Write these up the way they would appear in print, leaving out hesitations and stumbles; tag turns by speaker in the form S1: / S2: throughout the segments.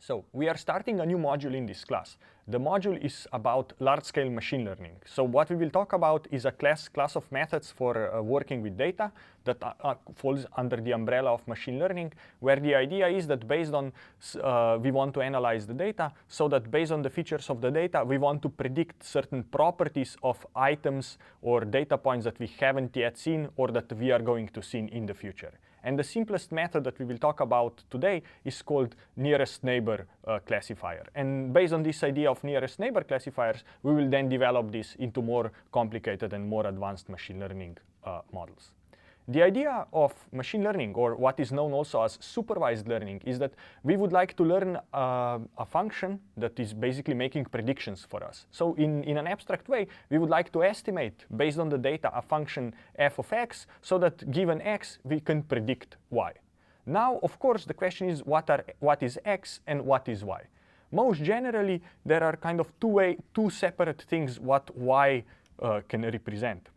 S1: So we are starting a new module in this class. The module is about large-scale machine learning. So what we will talk about is a class of methods for working with data that falls under the umbrella of machine learning, where the idea is that based on, we want to analyze the data, so that based on the features of the data, we want to predict certain properties of items or data points that we haven't yet seen or that we are going to see in the future. And the simplest method that we will talk about today is called nearest neighbor classifier. And based on this idea of nearest neighbor classifiers, we will then develop this into more complicated and more advanced machine learning models. The idea of machine learning, or what is known also as supervised learning, is that we would like to learn a function that is basically making predictions for us. So in an abstract way, we would like to estimate, based on the data, a function f of x, so that given x, we can predict y. Now, of course, the question is what is x and what is y? Most generally, there are kind of two separate things what y can represent.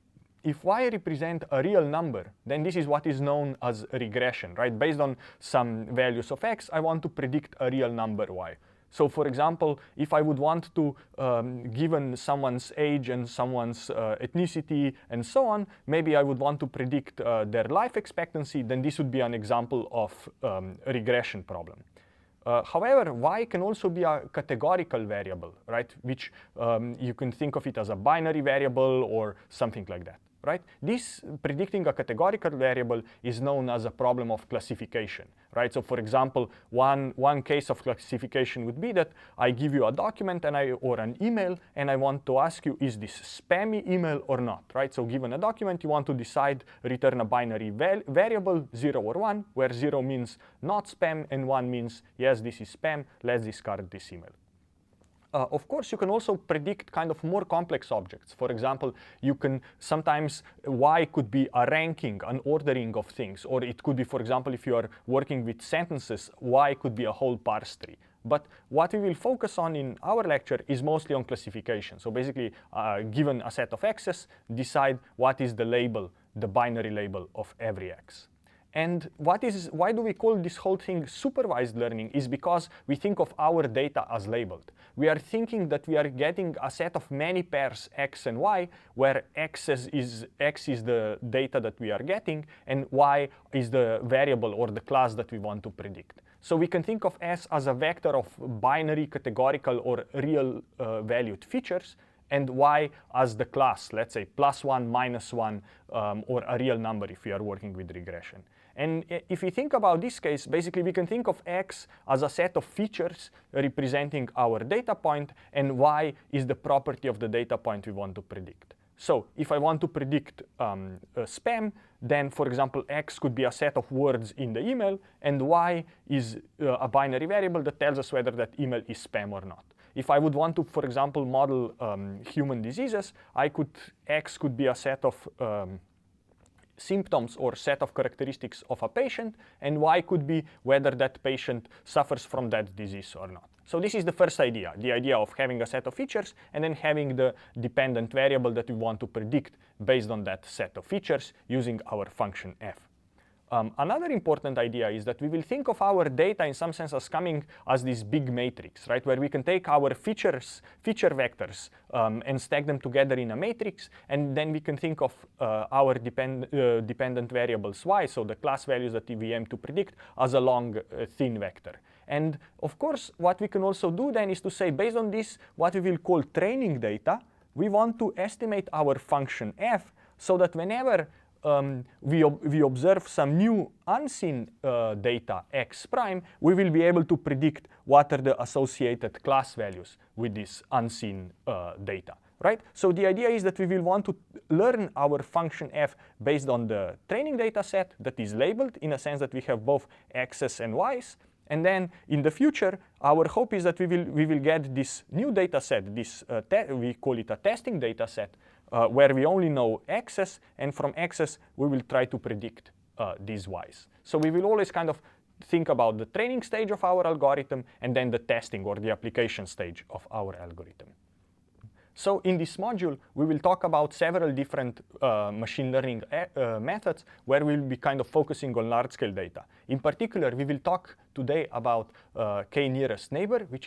S1: If y represents a real number, then this is what is known as regression, right? Based on some values of x, I want to predict a real number y. So for example, if I would want to, given someone's age and someone's ethnicity and so on, maybe I would want to predict their life expectancy, then this would be an example of a regression problem. However, y can also be a categorical variable, right? Which you can think of it as a binary variable or something like that, right? This predicting a categorical variable is known as a problem of classification, right? So for example, one case of classification would be that I give you a document or an email, and I want to ask you, is this spammy email or not, right? So given a document, you want to decide, return a binary variable, 0 or 1, where 0 means not spam and 1 means, yes, this is spam, let's discard this email. Of course, you can also predict kind of more complex objects. For example, you can sometimes, y could be a ranking, an ordering of things, or it could be, for example, if you are working with sentences, y could be a whole parse tree. But what we will focus on in our lecture is mostly on classification. So basically, given a set of x's, decide what is the label, the binary label of every x. And why do we call this whole thing supervised learning is because we think of our data as labeled. We are thinking that we are getting a set of many pairs x and y, where x is the data that we are getting, and y is the variable or the class that we want to predict. So we can think of S as a vector of binary, categorical, or real valued features, and y as the class, let's say +1, -1, or a real number if we are working with regression. And if we think about this case, basically we can think of x as a set of features representing our data point, and y is the property of the data point we want to predict. So if I want to predict spam, then for example x could be a set of words in the email, and y is a binary variable that tells us whether that email is spam or not. If I would want to, for example, model human diseases, x could be a set of symptoms or set of characteristics of a patient, and y could be whether that patient suffers from that disease or not. So this is the first idea, the idea of having a set of features and then having the dependent variable that we want to predict based on that set of features using our function f. Another important idea is that we will think of our data in some sense as coming as this big matrix, right? Where we can take our feature vectors and stack them together in a matrix, and then we can think of our dependent variables y, so the class values that we aim to predict, as a long thin vector. And of course, what we can also do then is to say, based on this, what we will call training data, we want to estimate our function f, so that whenever we observe some new unseen data x prime, we will be able to predict what are the associated class values with this unseen data, right? So the idea is that we will want to learn our function f based on the training data set that is labeled in a sense that we have both x's and y's. And then in the future, our hope is that we will get this new data set, this we call it a testing data set, where we only know x's, and from x's we will try to predict these y's. So we will always kind of think about the training stage of our algorithm and then the testing or the application stage of our algorithm. So in this module, we will talk about several different machine learning methods where we'll be kind of focusing on large-scale data. In particular, we will talk today about k nearest neighbor, which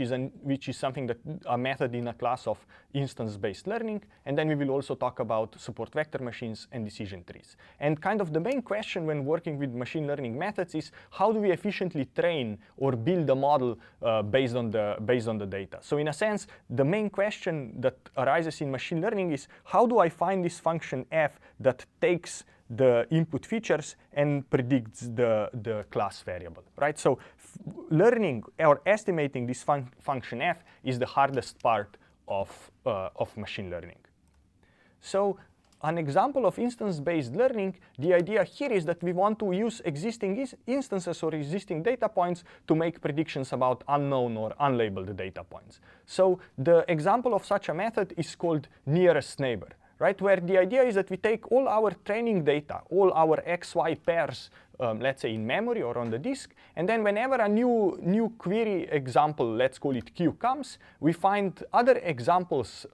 S1: is something that a method in a class of instance-based learning. And then we will also talk about support vector machines and decision trees. And kind of the main question when working with machine learning methods is how do we efficiently train or build a model based on the data. So in a sense, the main question that arises in machine learning is how do I find this function f that takes the input features and predicts the class variable, right? So learning or estimating this function f is the hardest part of machine learning. So an example of instance-based learning, the idea here is that we want to use existing instances or existing data points to make predictions about unknown or unlabeled data points. So the example of such a method is called nearest neighbor, right? Where the idea is that we take all our training data, all our XY pairs, let's say in memory or on the disk, and then whenever a new query example, let's call it Q, comes, we find other examples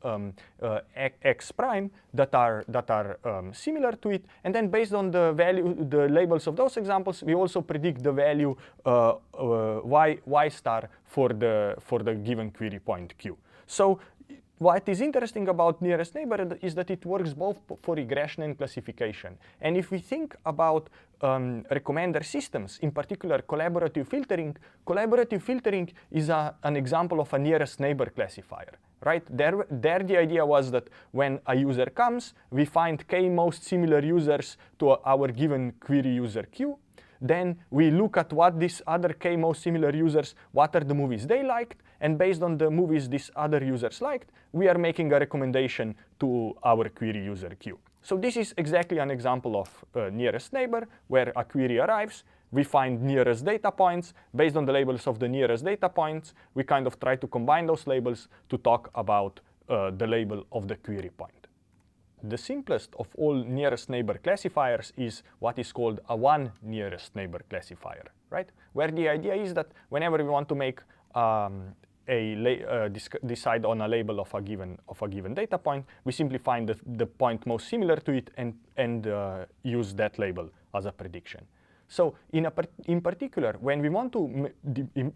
S1: X prime that are similar to it, and then based on the labels of those examples, we also predict the value Y star for the given query point Q. So what is interesting about nearest neighbor is that it works both for regression and classification. And if we think about recommender systems, in particular collaborative filtering is an example of a nearest neighbor classifier, right? There the idea was that when a user comes, we find k most similar users to our given query user Q. Then we look at what these other k most similar users, what are the movies they liked, and based on the movies these other users liked, we are making a recommendation to our query user Q. So this is exactly an example of nearest neighbor, where a query arrives, we find nearest data points. Based on the labels of the nearest data points, we kind of try to combine those labels to talk about the label of the query point. The simplest of all nearest neighbor classifiers is what is called a one nearest neighbor classifier, right? Where the idea is that whenever we want to make decide on a label of a given data point, we simply find the point most similar to it and use that label as a prediction. So in particular, when we want to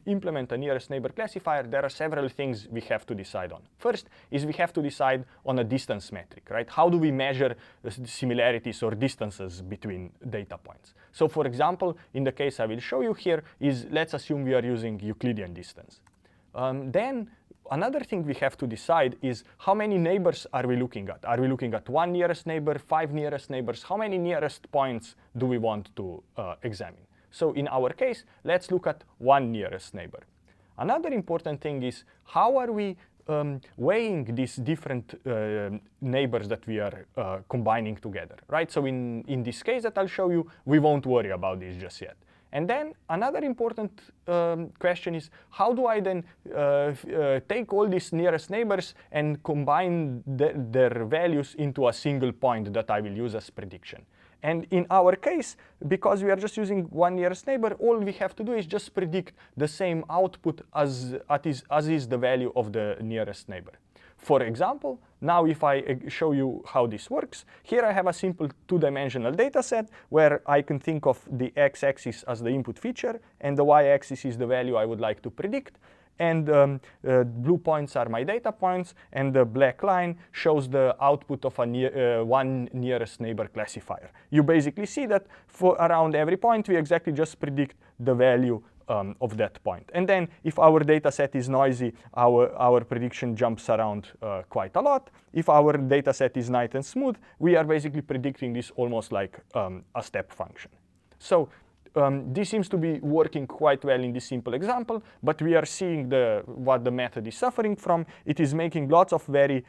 S1: implement a nearest neighbor classifier, there are several things we have to decide on. First is we have to decide on a distance metric, right? How do we measure similarities or distances between data points? So for example, in the case I will show you here is, let's assume we are using Euclidean distance. Then another thing we have to decide is how many neighbors are we looking at? Are we looking at one nearest neighbor, 5 nearest neighbors? How many nearest points do we want to examine? So in our case, let's look at one nearest neighbor. Another important thing is how are we weighing these different neighbors that we are combining together, right? So in this case that I'll show you, we won't worry about this just yet. And then another important question is, how do I then take all these nearest neighbors and combine their values into a single point that I will use as prediction? And in our case, because we are just using one nearest neighbor, all we have to do is just predict the same output as is the value of the nearest neighbor. For example, now if I show you how this works, here I have a simple two-dimensional data set where I can think of the x-axis as the input feature and the y-axis is the value I would like to predict. And blue points are my data points, and the black line shows the output of a one nearest neighbor classifier. You basically see that for around every point, we exactly just predict the value of that point. And then if our data set is noisy, our prediction jumps around quite a lot. If our data set is nice and smooth, we are basically predicting this almost like a step function. So this seems to be working quite well in this simple example, but we are seeing what the method is suffering from. It is making lots of very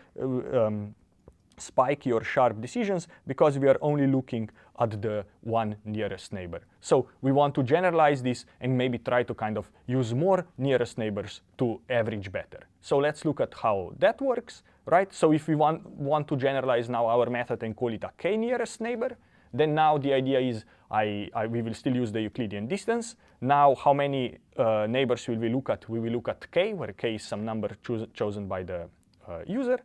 S1: spiky or sharp decisions because we are only looking at the one nearest neighbor. So we want to generalize this and maybe try to kind of use more nearest neighbors to average better. So let's look at how that works, right? So if we want to generalize now our method and call it a k nearest neighbor, then now the idea is we will still use the Euclidean distance. Now how many neighbors will we look at? We will look at k, where k is some number chosen by the user.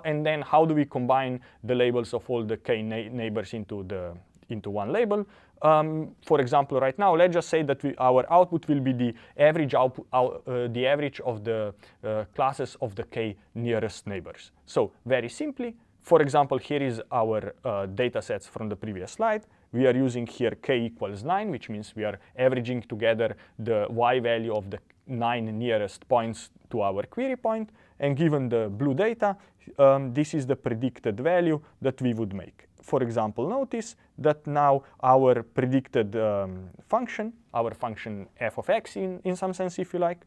S1: And then how do we combine the labels of all the k neighbors into one label? For example, right now, let's just say that our output will be the average of the classes of the k nearest neighbors. So very simply, for example, here is our data sets from the previous slide. We are using here k equals 9, which means we are averaging together the y value of the 9 nearest points to our query point. And given the blue data, this is the predicted value that we would make. For example, notice that now our predicted function, our function f of x in some sense, if you like,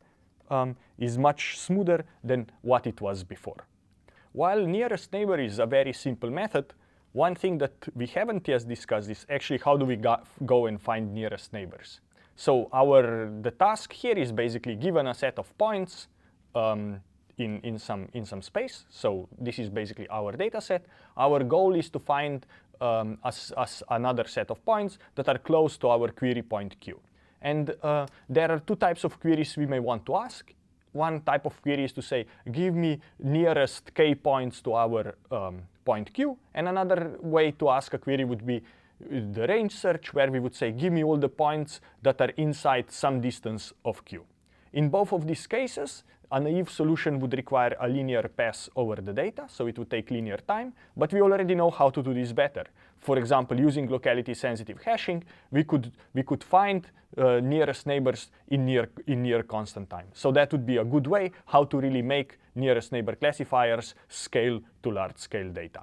S1: is much smoother than what it was before. While nearest neighbor is a very simple method, one thing that we haven't yet discussed is actually how do we go and find nearest neighbors. So the task here is basically given a set of points in some space. So this is basically our data set. Our goal is to find another set of points that are close to our query point Q. And there are two types of queries we may want to ask. One type of query is to say, give me nearest k points to our point Q. And another way to ask a query would be the range search, where we would say, give me all the points that are inside some distance of Q. In both of these cases, a naive solution would require a linear pass over the data, so it would take linear time, but we already know how to do this better. For example, using locality-sensitive hashing, we could find nearest neighbors in near constant time. So that would be a good way how to really make nearest neighbor classifiers scale to large-scale data.